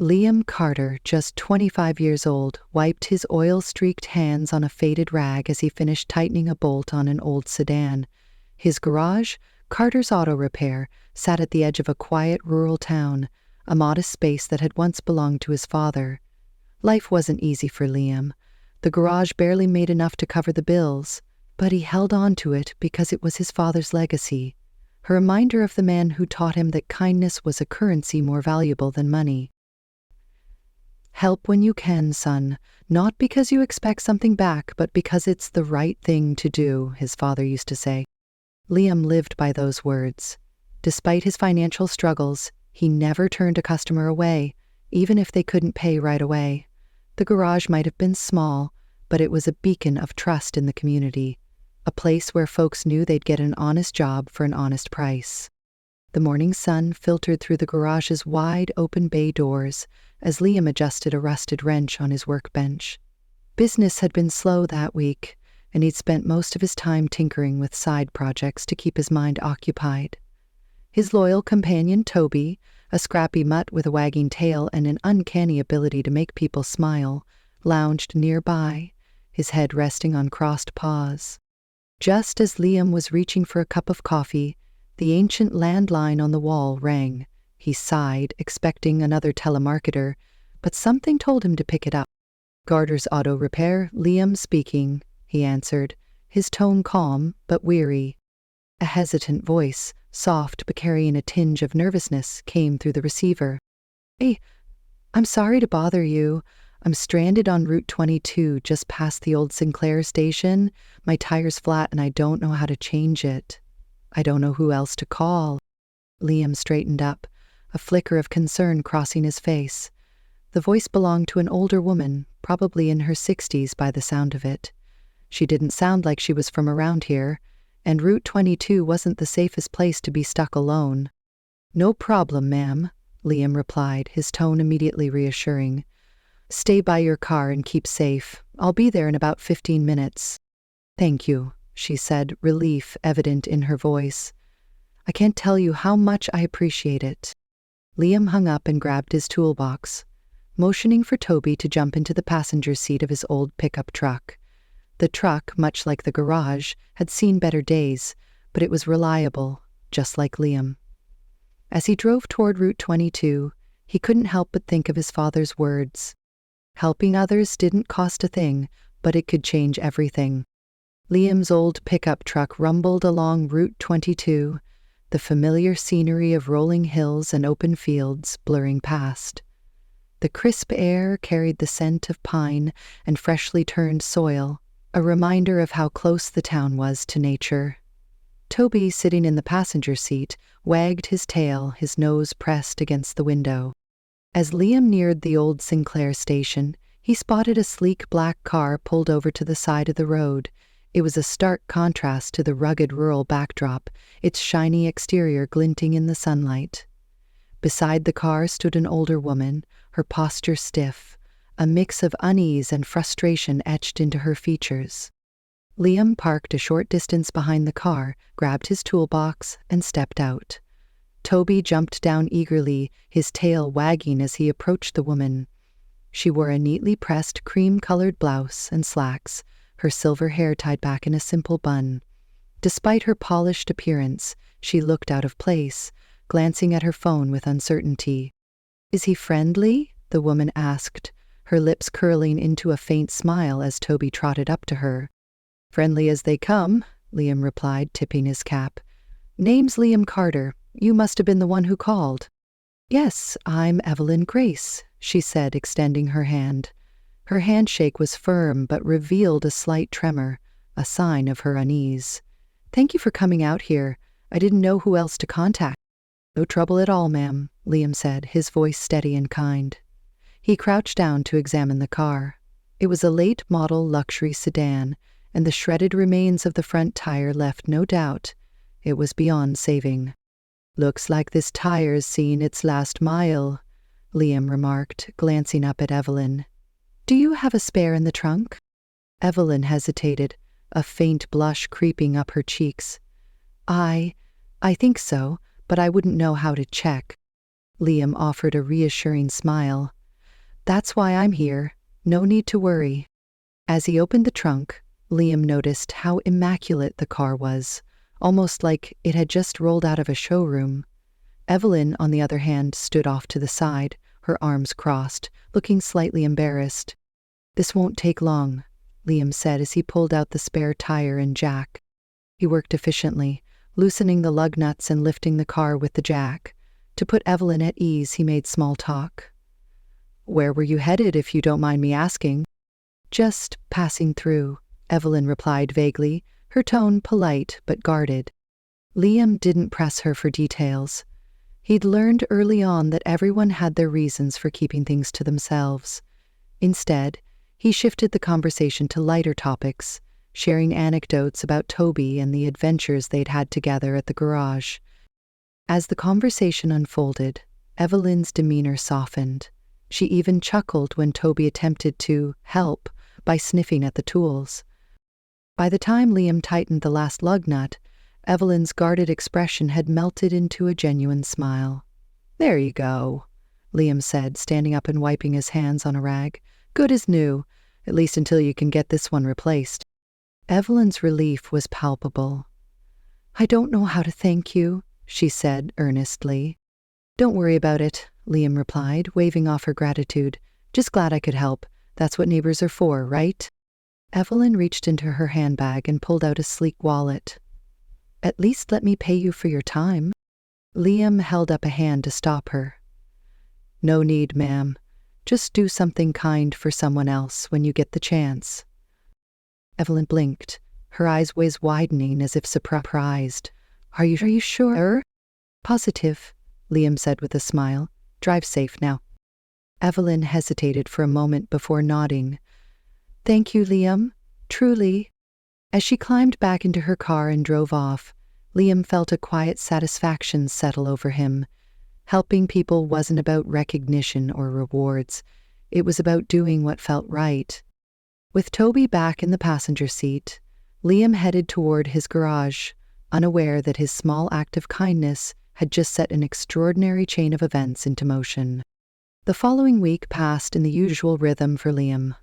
Liam Carter, just 25 years old, wiped his oil-streaked hands on a faded rag as he finished tightening a bolt on an old sedan. His garage, Carter's Auto Repair, sat at the edge of a quiet rural town, a modest space that had once belonged to his father. Life wasn't easy for Liam. The garage barely made enough to cover the bills, but he held on to it because it was his father's legacy, a reminder of the man who taught him that kindness was a currency more valuable than money. Help when you can, son, not because you expect something back, but because it's the right thing to do, his father used to say. Liam lived by those words. Despite his financial struggles, he never turned a customer away, even if they couldn't pay right away. The garage might have been small, but it was a beacon of trust in the community, a place where folks knew they'd get an honest job for an honest price. The morning sun filtered through the garage's wide open bay doors as Liam adjusted a rusted wrench on his workbench. Business had been slow that week, and he'd spent most of his time tinkering with side projects to keep his mind occupied. His loyal companion, Toby, a scrappy mutt with a wagging tail and an uncanny ability to make people smile, lounged nearby, his head resting on crossed paws. Just as Liam was reaching for a cup of coffee, the ancient landline on the wall rang. He sighed, expecting another telemarketer, but something told him to pick it up. Carter's Auto Repair, Liam speaking, he answered, his tone calm but weary. A hesitant voice, soft but carrying a tinge of nervousness, came through the receiver. "Hey, I'm sorry to bother you. I'm stranded on Route 22 just past the old Sinclair station. My tire's flat and I don't know how to change it. I don't know who else to call." Liam straightened up, a flicker of concern crossing his face. The voice belonged to an older woman, probably in her 60s by the sound of it. She didn't sound like she was from around here, and Route 22 wasn't the safest place to be stuck alone. "No problem, ma'am," Liam replied, his tone immediately reassuring. "Stay by your car and keep safe. I'll be there in about 15 minutes. "Thank you," she said, relief evident in her voice. "I can't tell you how much I appreciate it." Liam hung up and grabbed his toolbox, motioning for Toby to jump into the passenger seat of his old pickup truck. The truck, much like the garage, had seen better days, but it was reliable, just like Liam. As he drove toward Route 22, he couldn't help but think of his father's words. Helping others didn't cost a thing, but it could change everything. Liam's old pickup truck rumbled along Route 22, the familiar scenery of rolling hills and open fields blurring past. The crisp air carried the scent of pine and freshly turned soil, a reminder of how close the town was to nature. Toby, sitting in the passenger seat, wagged his tail, his nose pressed against the window. As Liam neared the old Sinclair station, he spotted a sleek black car pulled over to the side of the road. It was a stark contrast to the rugged rural backdrop, its shiny exterior glinting in the sunlight. Beside the car stood an older woman, her posture stiff, a mix of unease and frustration etched into her features. Liam parked a short distance behind the car, grabbed his toolbox, and stepped out. Toby jumped down eagerly, his tail wagging as he approached the woman. She wore a neatly pressed cream-colored blouse and slacks, her silver hair tied back in a simple bun. Despite her polished appearance, she looked out of place, glancing at her phone with uncertainty. "Is he friendly?" the woman asked, her lips curling into a faint smile as Toby trotted up to her. "Friendly as they come," Liam replied, tipping his cap. "Name's Liam Carter. You must have been the one who called." "Yes, I'm Evelyn Grace," she said, extending her hand. Her handshake was firm but revealed a slight tremor, a sign of her unease. "Thank you for coming out here. I didn't know who else to contact." "No trouble at all, ma'am," Liam said, his voice steady and kind. He crouched down to examine the car. It was a late-model luxury sedan, and the shredded remains of the front tire left no doubt it was beyond saving. "Looks like this tire's seen its last mile," Liam remarked, glancing up at Evelyn. "Do you have a spare in the trunk?" Evelyn hesitated, a faint blush creeping up her cheeks. I think so, but I wouldn't know how to check." Liam offered a reassuring smile. "That's why I'm here. No need to worry." As he opened the trunk, Liam noticed how immaculate the car was, almost like it had just rolled out of a showroom. Evelyn, on the other hand, stood off to the side, her arms crossed, looking slightly embarrassed. "This won't take long," Liam said as he pulled out the spare tire and jack. He worked efficiently, loosening the lug nuts and lifting the car with the jack. To put Evelyn at ease, he made small talk. "Where were you headed, if you don't mind me asking?" "Just passing through," Evelyn replied vaguely, her tone polite but guarded. Liam didn't press her for details. He'd learned early on that everyone had their reasons for keeping things to themselves. Instead, he shifted the conversation to lighter topics, sharing anecdotes about Toby and the adventures they'd had together at the garage. As the conversation unfolded, Evelyn's demeanor softened. She even chuckled when Toby attempted to help by sniffing at the tools. By the time Liam tightened the last lug nut, Evelyn's guarded expression had melted into a genuine smile. "There you go," Liam said, standing up and wiping his hands on a rag. "Good as new, at least until you can get this one replaced." Evelyn's relief was palpable. "I don't know how to thank you," she said earnestly. "Don't worry about it," Liam replied, waving off her gratitude. "Just glad I could help. That's what neighbors are for, right?" Evelyn reached into her handbag and pulled out a sleek wallet. "At least let me pay you for your time." Liam held up a hand to stop her. "No need, ma'am. Just do something kind for someone else when you get the chance." Evelyn blinked, her eyes widening as if surprised. Are you sure?" "Positive," Liam said with a smile. "Drive safe now." Evelyn hesitated for a moment before nodding. "Thank you, Liam. Truly." As she climbed back into her car and drove off, Liam felt a quiet satisfaction settle over him. Helping people wasn't about recognition or rewards. It was about doing what felt right. With Toby back in the passenger seat, Liam headed toward his garage, unaware that his small act of kindness had just set an extraordinary chain of events into motion. The following week passed in the usual rhythm for Liam.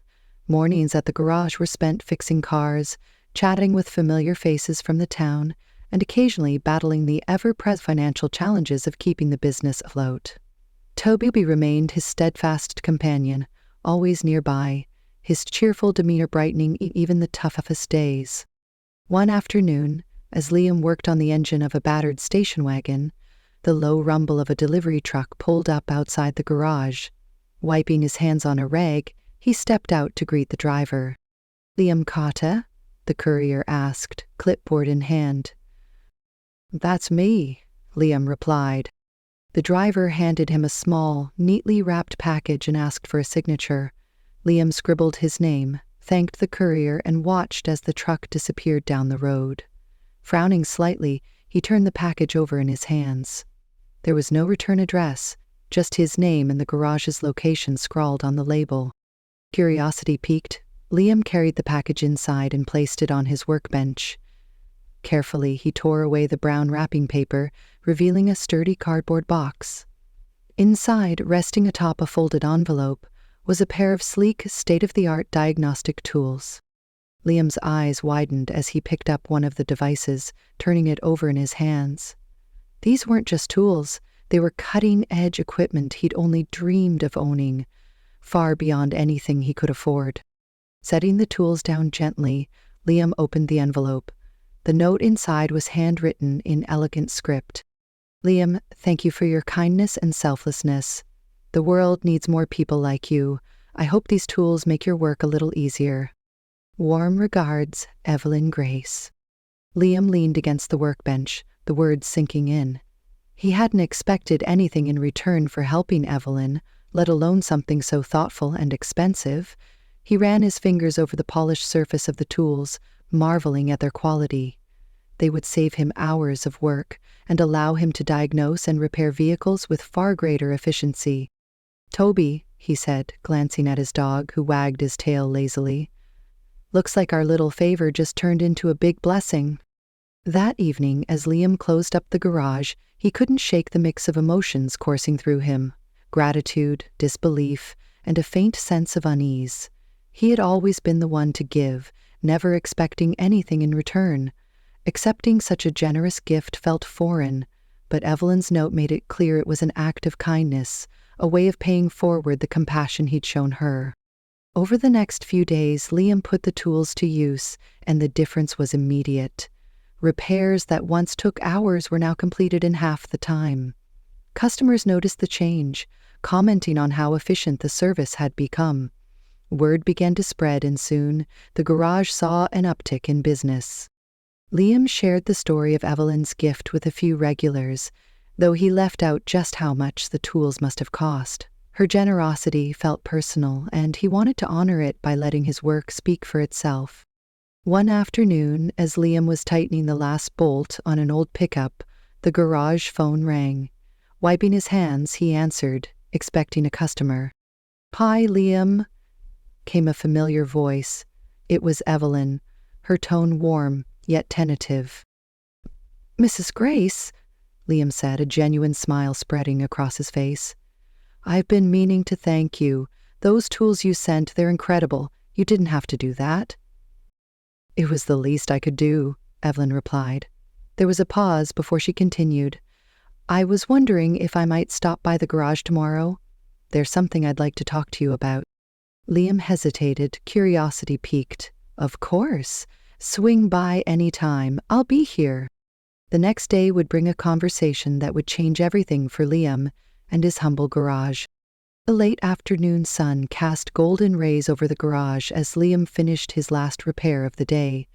Mornings at the garage were spent fixing cars, chatting with familiar faces from the town, and occasionally battling the ever-present financial challenges of keeping the business afloat. Toby remained his steadfast companion, always nearby, his cheerful demeanor brightening even the toughest days. One afternoon, as Liam worked on the engine of a battered station wagon, the low rumble of a delivery truck pulled up outside the garage. Wiping his hands on a rag, he stepped out to greet the driver. "Liam Cotta?" the courier asked, clipboard in hand. "That's me," Liam replied. The driver handed him a small, neatly wrapped package and asked for a signature. Liam scribbled his name, thanked the courier, and watched as the truck disappeared down the road. Frowning slightly, he turned the package over in his hands. There was no return address, just his name and the garage's location scrawled on the label. Curiosity piqued, Liam carried the package inside and placed it on his workbench. Carefully, he tore away the brown wrapping paper, revealing a sturdy cardboard box. Inside, resting atop a folded envelope, was a pair of sleek, state-of-the-art diagnostic tools. Liam's eyes widened as he picked up one of the devices, turning it over in his hands. These weren't just tools, they were cutting-edge equipment he'd only dreamed of owning, far beyond anything he could afford. Setting the tools down gently, Liam opened the envelope. The note inside was handwritten in elegant script. "Liam, thank you for your kindness and selflessness. The world needs more people like you. I hope these tools make your work a little easier. Warm regards, Evelyn Grace." Liam leaned against the workbench, the words sinking in. He hadn't expected anything in return for helping Evelyn, let alone something so thoughtful and expensive. He ran his fingers over the polished surface of the tools, marveling at their quality. They would save him hours of work and allow him to diagnose and repair vehicles with far greater efficiency. "Toby," he said, glancing at his dog, who wagged his tail lazily. "Looks like our little favor just turned into a big blessing." That evening, as Liam closed up the garage, He couldn't shake the mix of emotions coursing through him: gratitude, disbelief, and a faint sense of unease. He had always been the one to give, never expecting anything in return. Accepting such a generous gift felt foreign, but Evelyn's note made it clear it was an act of kindness, a way of paying forward the compassion he'd shown her. Over the next few days, Liam put the tools to use, and the difference was immediate. Repairs that once took hours were now completed in half the time. Customers noticed the change, commenting on how efficient the service had become. Word began to spread, and soon the garage saw an uptick in business. Liam shared the story of Evelyn's gift with a few regulars, though he left out just how much the tools must have cost. Her generosity felt personal, and he wanted to honor it by letting his work speak for itself. One afternoon, as Liam was tightening the last bolt on an old pickup, the garage phone rang. Wiping his hands, he answered, expecting a customer. "Hi, Liam," came a familiar voice. It was Evelyn, her tone warm, yet tentative. "Mrs. Grace," Liam said, a genuine smile spreading across his face. "I've been meaning to thank you. Those tools you sent, they're incredible. You didn't have to do that." "It was the least I could do," Evelyn replied. There was a pause before she continued. "I was wondering if I might stop by the garage tomorrow. There's something I'd like to talk to you about." Liam hesitated, curiosity piqued. "Of course. Swing by any time. I'll be here." The next day would bring a conversation that would change everything for Liam and his humble garage. The late afternoon sun cast golden rays over the garage as Liam finished his last repair of the day.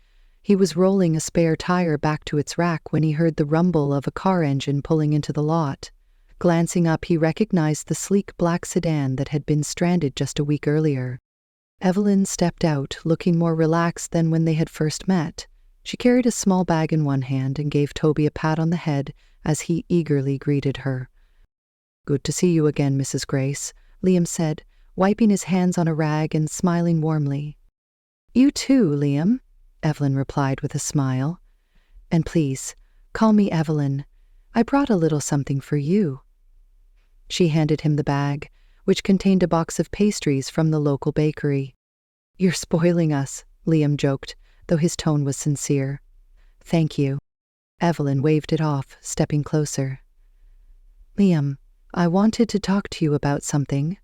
He was rolling a spare tire back to its rack when he heard the rumble of a car engine pulling into the lot. Glancing up, he recognized the sleek black sedan that had been stranded just a week earlier. Evelyn stepped out, looking more relaxed than when they had first met. She carried a small bag in one hand and gave Toby a pat on the head as he eagerly greeted her. "Good to see you again, Mrs. Grace," Liam said, wiping his hands on a rag and smiling warmly. "You too, Liam," Evelyn replied with a smile. "And please, call me Evelyn. I brought a little something for you." She handed him the bag, which contained a box of pastries from the local bakery. "You're spoiling us," Liam joked, though his tone was sincere. "Thank you." Evelyn waved it off, stepping closer. "Liam, I wanted to talk to you about something.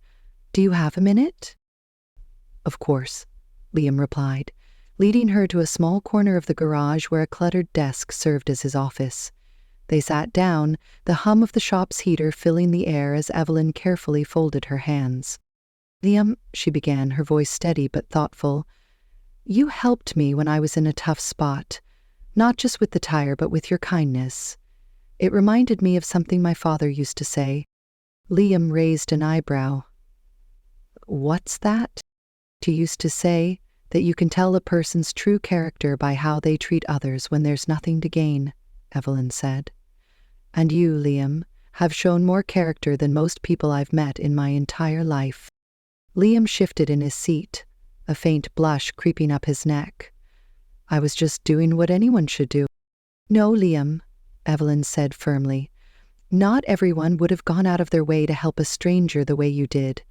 Do you have a minute?" "Of course," Liam replied, leading her to a small corner of the garage where a cluttered desk served as his office. They sat down, the hum of the shop's heater filling the air as Evelyn carefully folded her hands. "Liam," she began, her voice steady but thoughtful, "you helped me when I was in a tough spot, not just with the tire but with your kindness. It reminded me of something my father used to say." Liam raised an eyebrow. "What's that?" "He used to say that you can tell a person's true character by how they treat others when there's nothing to gain," Evelyn said. "And you, Liam, have shown more character than most people I've met in my entire life." Liam shifted in his seat, a faint blush creeping up his neck. "I was just doing what anyone should do." "No, Liam," Evelyn said firmly. "Not everyone would have gone out of their way to help a stranger the way you did.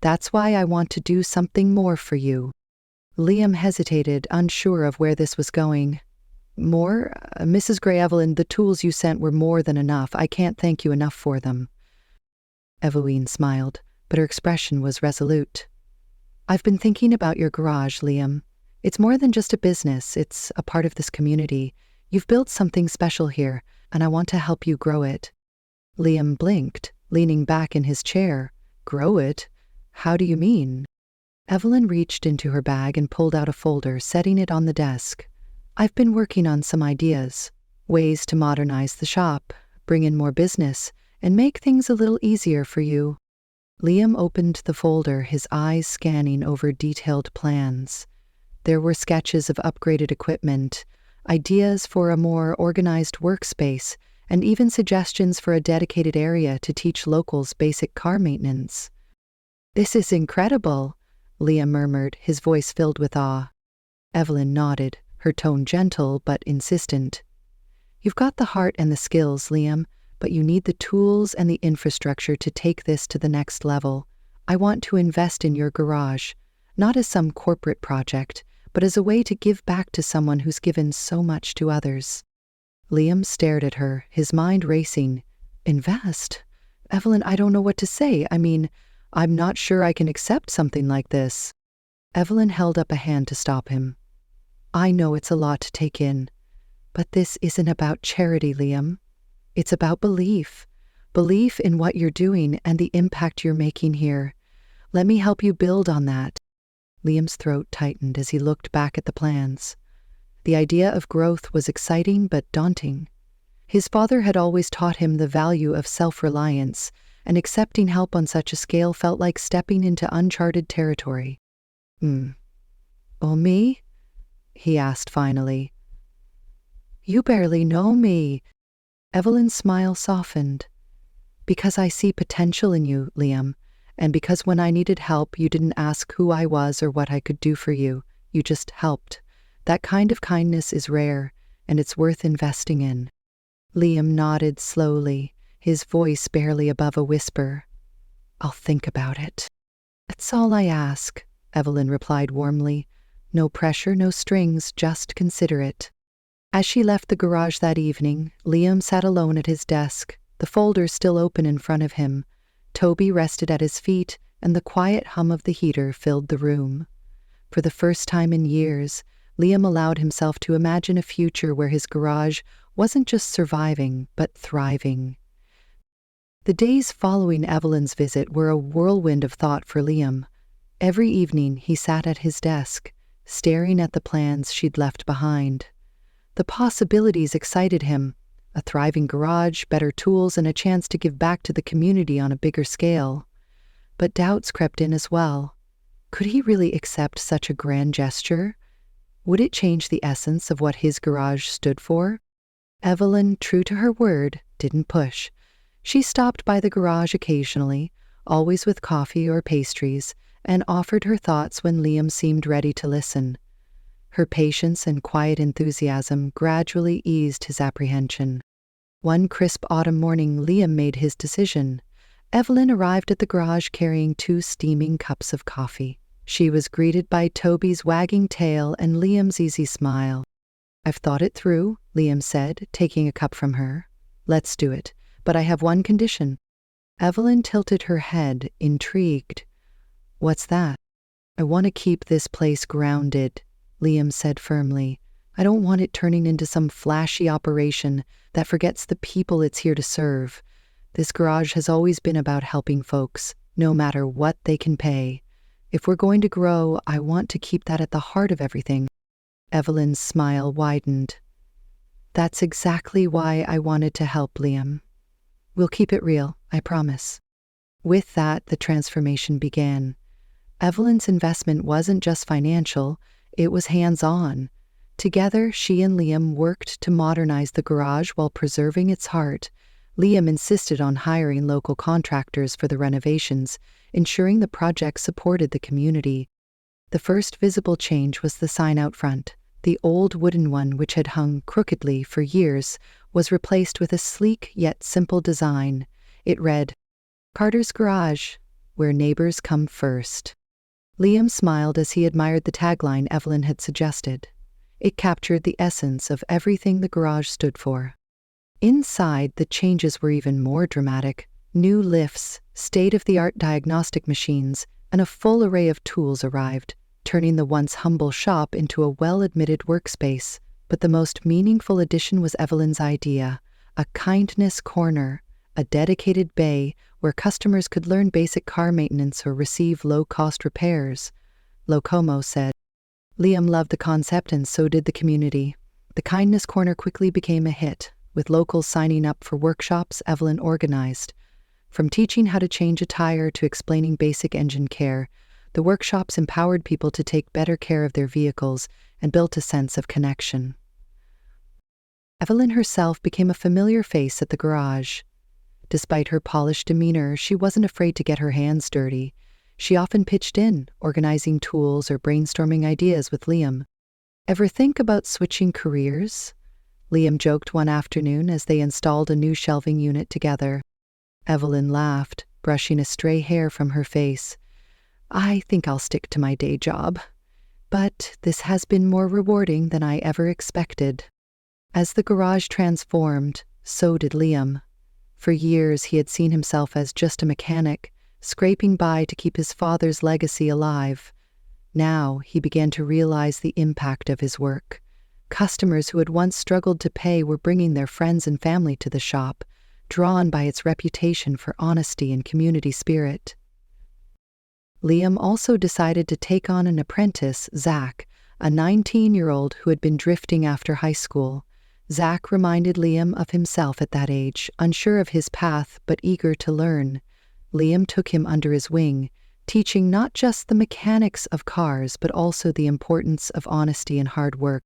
That's why I want to do something more for you." Liam hesitated, unsure of where this was going. "More? Mrs. Gray, Evelyn, the tools you sent were more than enough. I can't thank you enough for them." Evelyn smiled, but her expression was resolute. "I've been thinking about your garage, Liam. It's more than just a business. It's a part of this community. You've built something special here, and I want to help you grow it." Liam blinked, leaning back in his chair. "Grow it? How do you mean?" Evelyn reached into her bag and pulled out a folder, setting it on the desk. "I've been working on some ideas, ways to modernize the shop, bring in more business, and make things a little easier for you." Liam opened the folder, his eyes scanning over detailed plans. There were sketches of upgraded equipment, ideas for a more organized workspace, and even suggestions for a dedicated area to teach locals basic car maintenance. "This is incredible," Liam murmured, his voice filled with awe. Evelyn nodded, her tone gentle but insistent. "You've got the heart and the skills, Liam. but you need the tools and the infrastructure to take this to the next level. I want to invest in your garage, not as some corporate project, but as a way to give back to someone who's given so much to others." Liam stared at her, his mind racing. "Invest? Evelyn, I don't know what to say. I mean, I'm not sure I can accept something like this." Evelyn held up a hand to stop him. "I know it's a lot to take in, but this isn't about charity, Liam. It's about belief. Belief in what you're doing and the impact you're making here. Let me help you build on that." Liam's throat tightened as he looked back at the plans. The idea of growth was exciting but daunting. His father had always taught him the value of self-reliance, and accepting help on such a scale felt like stepping into uncharted territory. "Oh, me?" he asked finally. "You barely know me." Evelyn's smile softened. "Because I see potential in you, Liam, and because when I needed help, you didn't ask who I was or what I could do for you. You just helped. That kind of kindness is rare, and it's worth investing in." Liam nodded slowly, his voice barely above a whisper. "I'll think about it." "That's all I ask," Evelyn replied warmly. "No pressure, no strings, just consider it." As she left the garage that evening, Liam sat alone at his desk, the folders still open in front of him. Toby rested at his feet, and the quiet hum of the heater filled the room. For the first time in years, Liam allowed himself to imagine a future where his garage wasn't just surviving, but thriving. The days following Evelyn's visit were a whirlwind of thought for Liam. Every evening he sat at his desk, staring at the plans she'd left behind. The possibilities excited him: a thriving garage, better tools, and a chance to give back to the community on a bigger scale. But doubts crept in as well. Could he really accept such a grand gesture? Would it change the essence of what his garage stood for? Evelyn, true to her word, didn't push. She stopped by the garage occasionally, always with coffee or pastries, and offered her thoughts when Liam seemed ready to listen. Her patience and quiet enthusiasm gradually eased his apprehension. One crisp autumn morning, Liam made his decision. Evelyn arrived at the garage carrying 2 steaming cups of coffee. She was greeted by Toby's wagging tail and Liam's easy smile. "I've thought it through," Liam said, taking a cup from her. "Let's do it, but I have one condition." Evelyn tilted her head, intrigued. "What's that?" "I want to keep this place grounded," Liam said firmly. "I don't want it turning into some flashy operation that forgets the people it's here to serve. This garage has always been about helping folks, no matter what they can pay. If we're going to grow, I want to keep that at the heart of everything." Evelyn's smile widened. "That's exactly why I wanted to help, Liam. We'll keep it real, I promise." With that, the transformation began. Evelyn's investment wasn't just financial, it was hands-on. Together, she and Liam worked to modernize the garage while preserving its heart. Liam insisted on hiring local contractors for the renovations, ensuring the project supported the community. The first visible change was the sign out front. The old wooden one, which had hung crookedly for years, was replaced with a sleek yet simple design. It read, "Carter's Garage, where neighbors come first." Liam smiled as he admired the tagline Evelyn had suggested. It captured the essence of everything the garage stood for. Inside, the changes were even more dramatic. New lifts, state-of-the-art diagnostic machines, and a full array of tools arrived, turning the once humble shop into a well-admitted workspace. But the most meaningful addition was Evelyn's idea: a kindness corner, a dedicated bay where customers could learn basic car maintenance or receive low-cost repairs. Locomo said. Liam loved the concept, and so did the community. The Kindness Corner quickly became a hit, with locals signing up for workshops Evelyn organized. From teaching how to change a tire to explaining basic engine care, the workshops empowered people to take better care of their vehicles and built a sense of connection. Evelyn herself became a familiar face at the garage. Despite her polished demeanor, she wasn't afraid to get her hands dirty. She often pitched in, organizing tools or brainstorming ideas with Liam. "Ever think about switching careers?" Liam joked one afternoon as they installed a new shelving unit together. Evelyn laughed, brushing a stray hair from her face. I think I'll stick to my day job. But this has been more rewarding than I ever expected. As the garage transformed, so did Liam. For years he had seen himself as just a mechanic, scraping by to keep his father's legacy alive. Now he began to realize the impact of his work. Customers who had once struggled to pay were bringing their friends and family to the shop, drawn by its reputation for honesty and community spirit. Liam also decided to take on an apprentice, Zach, a 19-year-old who had been drifting after high school. Zach reminded Liam of himself at that age, unsure of his path but eager to learn. Liam took him under his wing, teaching not just the mechanics of cars but also the importance of honesty and hard work.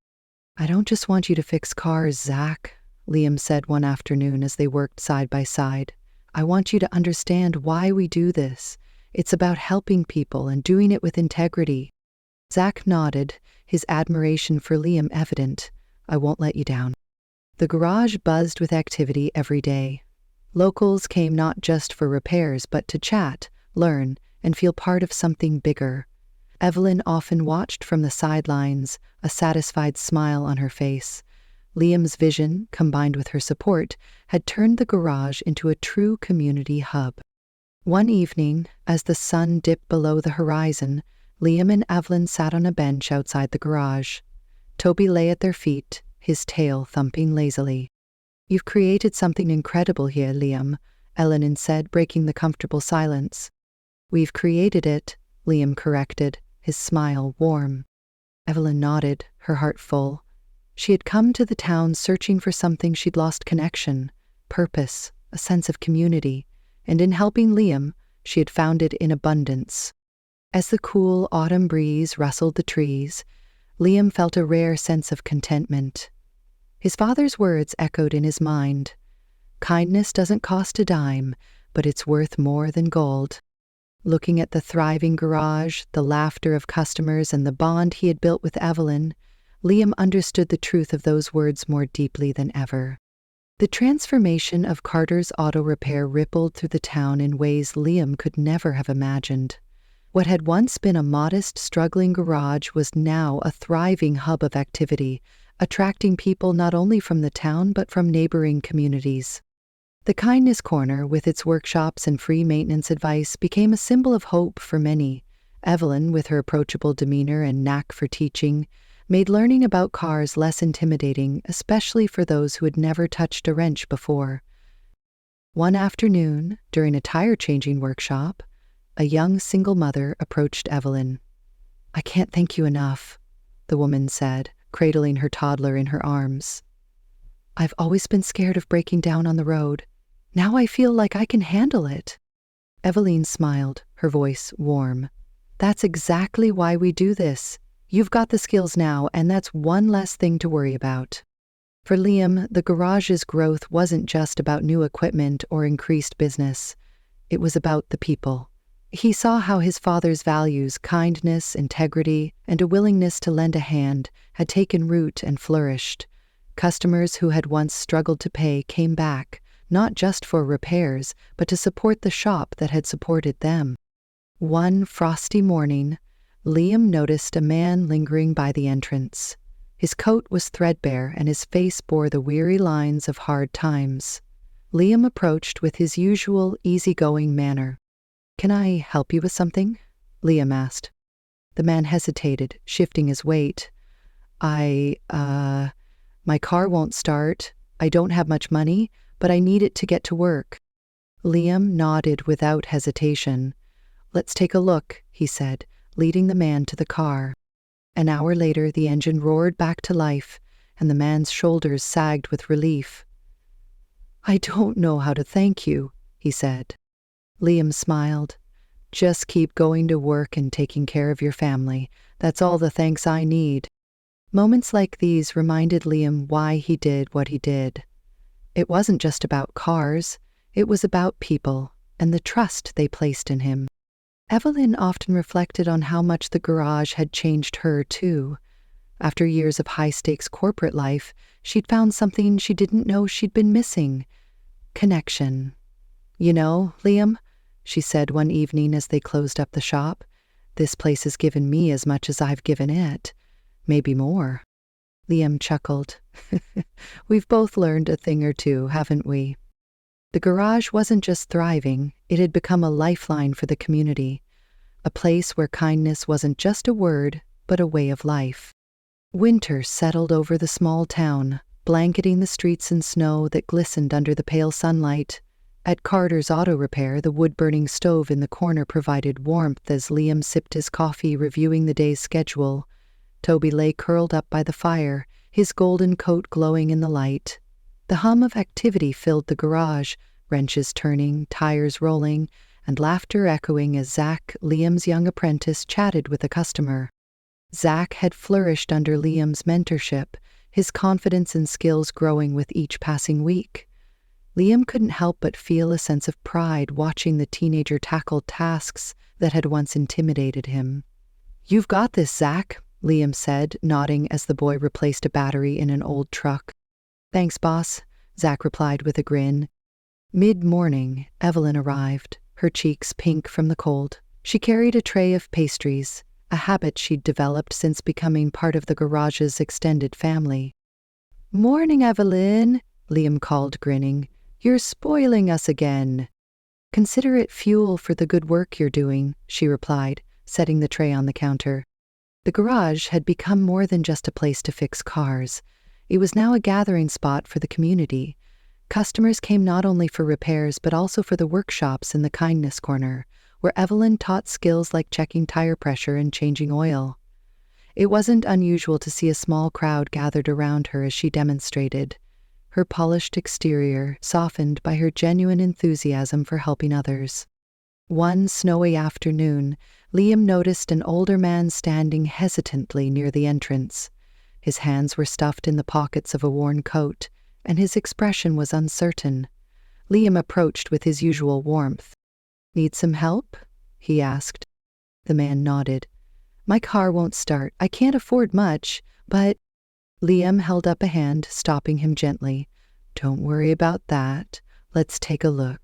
I don't just want you to fix cars, Zach, Liam said one afternoon as they worked side by side. I want you to understand why we do this. It's about helping people and doing it with integrity. Zach nodded, his admiration for Liam evident. I won't let you down. The garage buzzed with activity every day. Locals came not just for repairs but to chat, learn, and feel part of something bigger. Evelyn often watched from the sidelines, a satisfied smile on her face. Liam's vision, combined with her support, had turned the garage into a true community hub. One evening, as the sun dipped below the horizon, Liam and Evelyn sat on a bench outside the garage. Toby lay at their feet, his tail thumping lazily. You've created something incredible here, Liam, Eleanor said, breaking the comfortable silence. We've created it, Liam corrected, his smile warm. Evelyn nodded, her heart full. She had come to the town searching for something she'd lost: connection, purpose, a sense of community. And in helping Liam, she had found it in abundance. As the cool autumn breeze rustled the trees, Liam felt a rare sense of contentment. His father's words echoed in his mind. Kindness doesn't cost a dime, but it's worth more than gold. Looking at the thriving garage, the laughter of customers, and the bond he had built with Evelyn, Liam understood the truth of those words more deeply than ever. The transformation of Carter's Auto Repair rippled through the town in ways Liam could never have imagined. What had once been a modest, struggling garage was now a thriving hub of activity, attracting people not only from the town but from neighboring communities. The Kindness Corner, with its workshops and free maintenance advice, became a symbol of hope for many. Evelyn, with her approachable demeanor and knack for teaching, made learning about cars less intimidating, especially for those who had never touched a wrench before. One afternoon, during a tire-changing workshop, a young single mother approached Evelyn. I can't thank you enough, the woman said, cradling her toddler in her arms. I've always been scared of breaking down on the road. Now I feel like I can handle it. Evelyn smiled, her voice warm. That's exactly why we do this. You've got the skills now, and that's one less thing to worry about. For Liam, the garage's growth wasn't just about new equipment or increased business. It was about the people. He saw how his father's values, kindness, integrity, and a willingness to lend a hand, had taken root and flourished. Customers who had once struggled to pay came back, not just for repairs, but to support the shop that had supported them. One frosty morning, Liam noticed a man lingering by the entrance. His coat was threadbare and his face bore the weary lines of hard times. Liam approached with his usual easygoing manner. Can I help you with something? Liam asked. The man hesitated, shifting his weight. My car won't start. I don't have much money, but I need it to get to work. Liam nodded without hesitation. Let's take a look, he said, leading the man to the car. An hour later, the engine roared back to life, and the man's shoulders sagged with relief. I don't know how to thank you, he said. Liam smiled. Just keep going to work and taking care of your family. That's all the thanks I need. Moments like these reminded Liam why he did what he did. It wasn't just about cars, it was about people and the trust they placed in him. Evelyn often reflected on how much the garage had changed her, too. After years of high-stakes corporate life, she'd found something she didn't know she'd been missing: connection. "You know, Liam," she said one evening as they closed up the shop, "this place has given me as much as I've given it. Maybe more." Liam chuckled. "We've both learned a thing or two, haven't we?" The garage wasn't just thriving, it had become a lifeline for the community, a place where kindness wasn't just a word, but a way of life. Winter settled over the small town, blanketing the streets in snow that glistened under the pale sunlight. At Carter's Auto Repair, the wood-burning stove in the corner provided warmth as Liam sipped his coffee, reviewing the day's schedule. Toby lay curled up by the fire, his golden coat glowing in the light. The hum of activity filled the garage, wrenches turning, tires rolling, and laughter echoing as Zach, Liam's young apprentice, chatted with a customer. Zach had flourished under Liam's mentorship, his confidence and skills growing with each passing week. Liam couldn't help but feel a sense of pride watching the teenager tackle tasks that had once intimidated him. "You've got this, Zach," Liam said, nodding as the boy replaced a battery in an old truck. "Thanks, boss," Zach replied with a grin. Mid-morning, Evelyn arrived, her cheeks pink from the cold. She carried a tray of pastries, a habit she'd developed since becoming part of the garage's extended family. "Morning, Evelyn," Liam called, grinning. "You're spoiling us again." "Consider it fuel for the good work you're doing," she replied, setting the tray on the counter. The garage had become more than just a place to fix cars. It was now a gathering spot for the community. Customers came not only for repairs but also for the workshops in the kindness corner, where Evelyn taught skills like checking tire pressure and changing oil. It wasn't unusual to see a small crowd gathered around her as she demonstrated, her polished exterior softened by her genuine enthusiasm for helping others. One snowy afternoon, Liam noticed an older man standing hesitantly near the entrance. His hands were stuffed in the pockets of a worn coat, and his expression was uncertain. Liam approached with his usual warmth. "Need some help?" he asked. The man nodded. "My car won't start. I can't afford much, but—" Liam held up a hand, stopping him gently. "Don't worry about that. Let's take a look."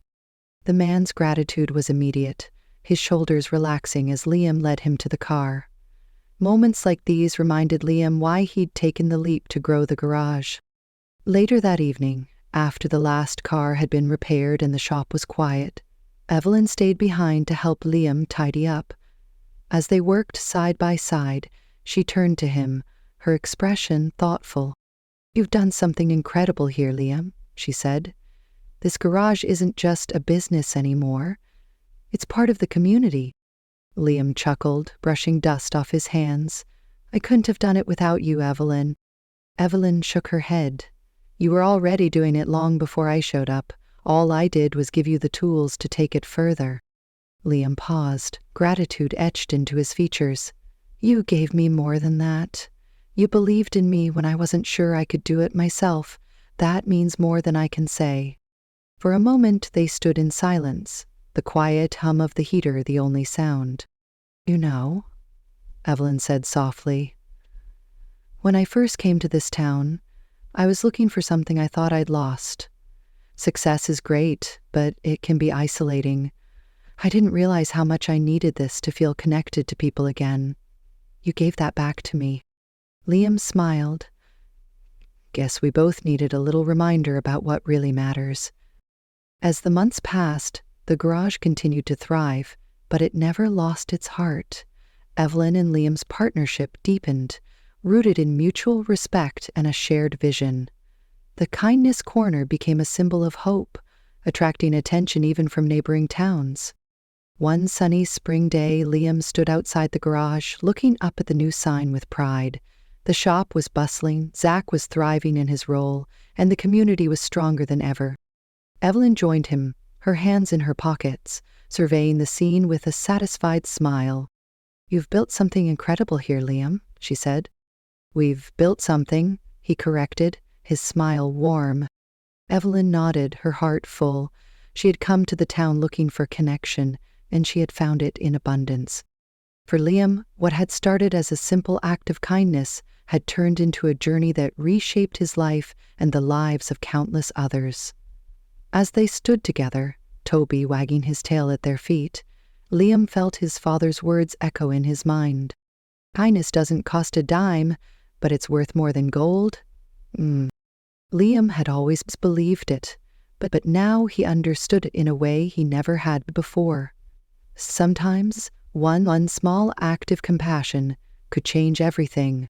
The man's gratitude was immediate, his shoulders relaxing as Liam led him to the car. Moments like these reminded Liam why he'd taken the leap to grow the garage. Later that evening, after the last car had been repaired and the shop was quiet, Evelyn stayed behind to help Liam tidy up. As they worked side by side, she turned to him, her expression thoughtful. "You've done something incredible here, Liam," she said. "This garage isn't just a business anymore. It's part of the community." Liam chuckled, brushing dust off his hands. "I couldn't have done it without you, Evelyn." Evelyn shook her head. "You were already doing it long before I showed up. All I did was give you the tools to take it further." Liam paused, gratitude etched into his features. "You gave me more than that. You believed in me when I wasn't sure I could do it myself. That means more than I can say." For a moment they stood in silence, the quiet hum of the heater the only sound. "You know," Evelyn said softly, "when I first came to this town, I was looking for something I thought I'd lost. Success is great, but it can be isolating. I didn't realize how much I needed this to feel connected to people again. You gave that back to me." Liam smiled. "Guess we both needed a little reminder about what really matters." As the months passed, the garage continued to thrive, but it never lost its heart. Evelyn and Liam's partnership deepened, rooted in mutual respect and a shared vision. The Kindness Corner became a symbol of hope, attracting attention even from neighboring towns. One sunny spring day, Liam stood outside the garage, looking up at the new sign with pride. The shop was bustling, Zach was thriving in his role, and the community was stronger than ever. Evelyn joined him, her hands in her pockets, surveying the scene with a satisfied smile. "You've built something incredible here, Liam," she said. "We've built something," he corrected, his smile warm. Evelyn nodded, her heart full. She had come to the town looking for connection, and she had found it in abundance. For Liam, what had started as a simple act of kindness had turned into a journey that reshaped his life and the lives of countless others. As they stood together, Toby wagging his tail at their feet, Liam felt his father's words echo in his mind. Kindness doesn't cost a dime, but it's worth more than gold. Liam had always believed it, but now he understood it in a way he never had before. Sometimes, one small act of compassion could change everything.